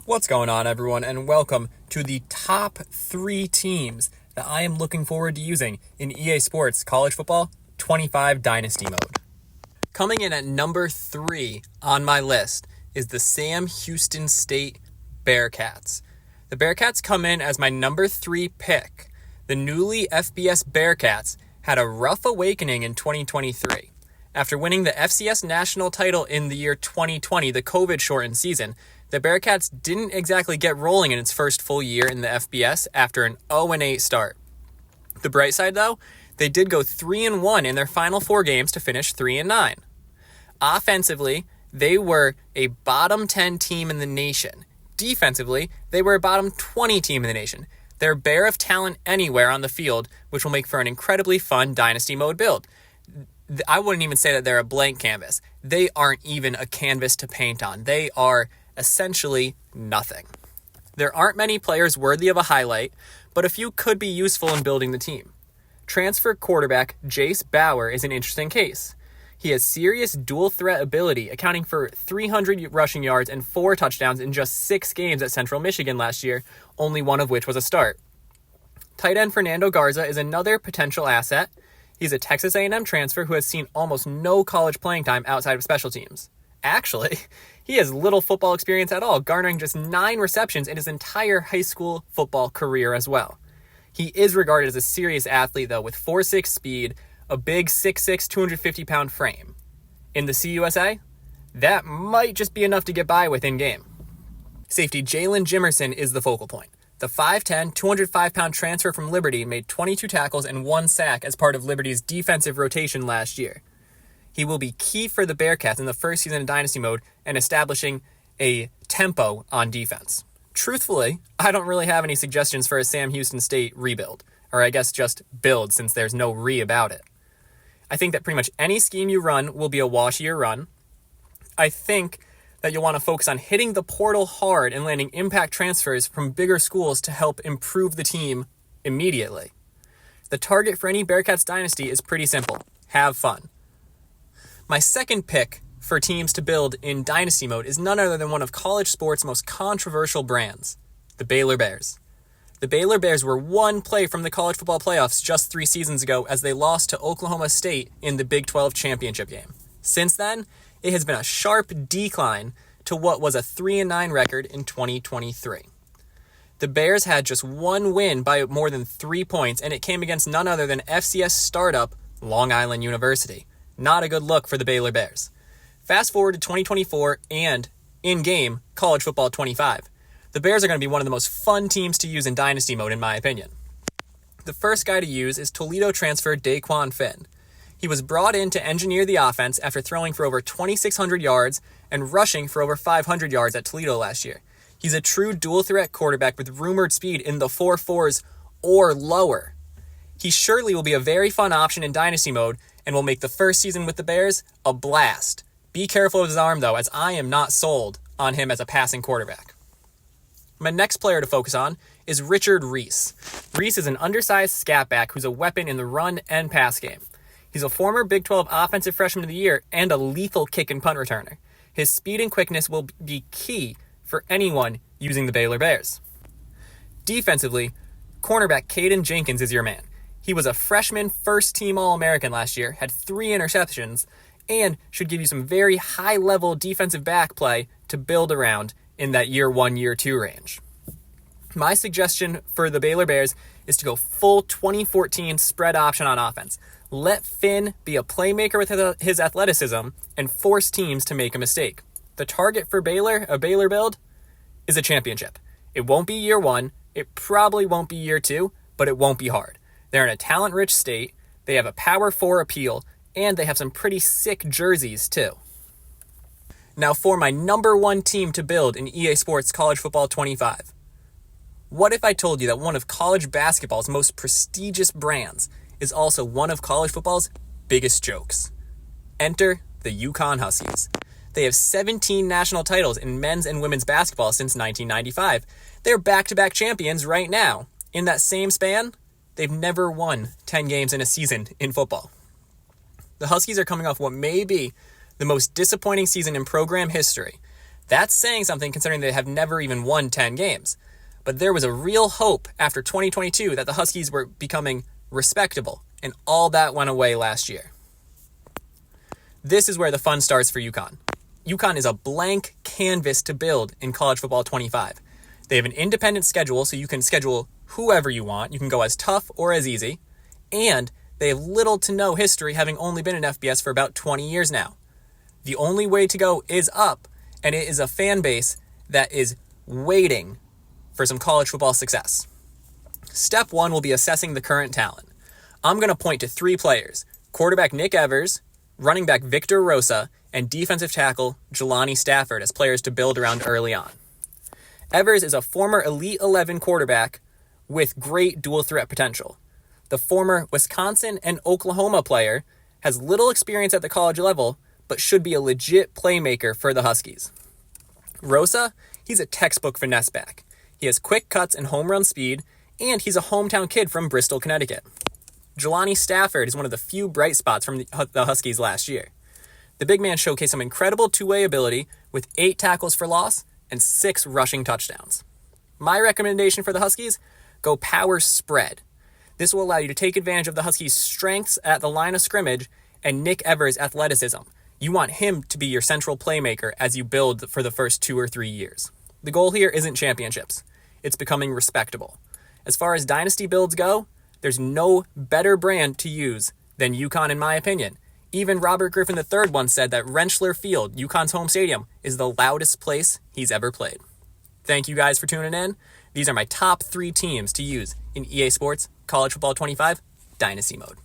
What's going on, everyone, and welcome to the top 3 teams that I am looking forward to using in EA Sports College Football 25 Dynasty Mode. Coming in at number 3 on my list is the Sam Houston State Bearcats. The Bearcats come in as my number 3 pick. The newly FBS Bearcats had a rough awakening in 2023. After winning the FCS national title in the year 2020, the COVID-shortened season, the Bearcats didn't exactly get rolling in its first full year in the FBS after an 0-8 start. The bright side, though, they did go 3-1 in their final 4 games to finish 3-9. Offensively, they were a bottom 10 team in the nation. Defensively, they were a bottom 20 team in the nation. They're bare of talent anywhere on the field, which will make for an incredibly fun Dynasty Mode build. I wouldn't even say that they're a blank canvas. They aren't even a canvas to paint on. They are essentially nothing. There aren't many players worthy of a highlight, but a few could be useful in building the team. Transfer quarterback Jace Bauer is an interesting case. He has serious dual threat ability, accounting for 300 rushing yards and 4 touchdowns in just 6 games at Central Michigan last year, only one of which was a start. Tight end Fernando Garza is another potential asset. He's a Texas A&M transfer who has seen almost no college playing time outside of special teams. Actually, he has little football experience at all, garnering just 9 receptions in his entire high school football career as well. He is regarded as a serious athlete, though, with 4.6 speed, a big 6'6", 250-pound frame. In the CUSA, that might just be enough to get by with in-game. Safety Jalen Jimerson is the focal point. The 5'10", 205-pound transfer from Liberty made 22 tackles and 1 sack as part of Liberty's defensive rotation last year. He will be key for the Bearcats in the first season of Dynasty Mode and establishing a tempo on defense. Truthfully, I don't really have any suggestions for a Sam Houston State rebuild, or I guess just build since there's no about it. I think that pretty much any scheme you run will be a washier run. I think that you'll want to focus on hitting the portal hard and landing impact transfers from bigger schools to help improve the team immediately. The target for any Bearcats dynasty is pretty simple. Have fun. My second pick for teams to build in Dynasty Mode is none other than one of college sports' most controversial brands, the Baylor Bears. The Baylor Bears were 1 play from the college football playoffs just 3 seasons ago as they lost to Oklahoma State in the Big 12 championship game. Since then, it has been a sharp decline to what was a 3-9 record in 2023. The Bears had just 1 win by more than 3 points, and it came against none other than FCS startup Long Island University. Not a good look for the Baylor Bears. Fast forward to 2024 and, in-game, College Football 25. The Bears are going to be one of the most fun teams to use in Dynasty Mode, in my opinion. The first guy to use is Toledo transfer Daquan Finn. He was brought in to engineer the offense after throwing for over 2,600 yards and rushing for over 500 yards at Toledo last year. He's a true dual-threat quarterback with rumored speed in the 4.4s or lower. He surely will be a very fun option in Dynasty Mode and will make the first season with the Bears a blast. Be careful of his arm, though, as I am not sold on him as a passing quarterback. My next player to focus on is Richard Reese. Reese is an undersized scat back who's a weapon in the run and pass game. He's a former Big 12 Offensive Freshman of the Year and a lethal kick and punt returner. His speed and quickness will be key for anyone using the Baylor Bears. Defensively, cornerback Caden Jenkins is your man. He was a freshman first-team All-American last year, had 3 interceptions, and should give you some very high-level defensive back play to build around in that year 1, year 2 range. My suggestion for the Baylor Bears is to go full 2014 spread option on offense. Let Finn be a playmaker with his athleticism and force teams to make a mistake. The target for Baylor, a Baylor build, is a championship. It won't be year 1, it probably won't be year 2, but it won't be hard. They're in a talent-rich state, they have a Power 4 appeal, and they have some pretty sick jerseys, too. Now for my number 1 team to build in EA Sports College Football 25. What if I told you that one of college basketball's most prestigious brands is also one of college football's biggest jokes? Enter the UConn Huskies. They have 17 national titles in men's and women's basketball since 1995. They're back-to-back champions right now. In that same span, they've never won 10 games in a season in football. The Huskies are coming off what may be the most disappointing season in program history. That's saying something considering they have never even won 10 games. But there was a real hope after 2022 that the Huskies were becoming respectable, and all that went away last year. This is where the fun starts for UConn. UConn is a blank canvas to build in College Football 25. They have an independent schedule, so you can schedule whoever you want. You can go as tough or as easy. And they have little to no history, having only been in FBS for about 20 years now. The only way to go is up, and it is a fan base that is waiting for some college football success. Step 1 will be assessing the current talent. I'm going to point to 3 players: quarterback Nick Evers, running back Victor Rosa, and defensive tackle Jelani Stafford as players to build around early on. Evers is a former Elite 11 quarterback with great dual threat potential. The former Wisconsin and Oklahoma player has little experience at the college level, but should be a legit playmaker for the Huskies. Rosa, he's a textbook finesse back. He has quick cuts and home run speed, and he's a hometown kid from Bristol, Connecticut. Jelani Stafford is one of the few bright spots from the Huskies last year. The big man showcased some incredible two-way ability with 8 tackles for loss and 6 rushing touchdowns. My recommendation for the Huskies, go power spread. This will allow you to take advantage of the Huskies' strengths at the line of scrimmage and Nick Evers' athleticism. You want him to be your central playmaker as you build for the first 2 or 3 years. The goal here isn't championships. It's becoming respectable. As far as dynasty builds go, there's no better brand to use than UConn in my opinion. Even Robert Griffin III once said that Rentschler Field, UConn's home stadium, is the loudest place he's ever played. Thank you guys for tuning in. These are my top 3 teams to use in EA Sports College Football 25 Dynasty Mode.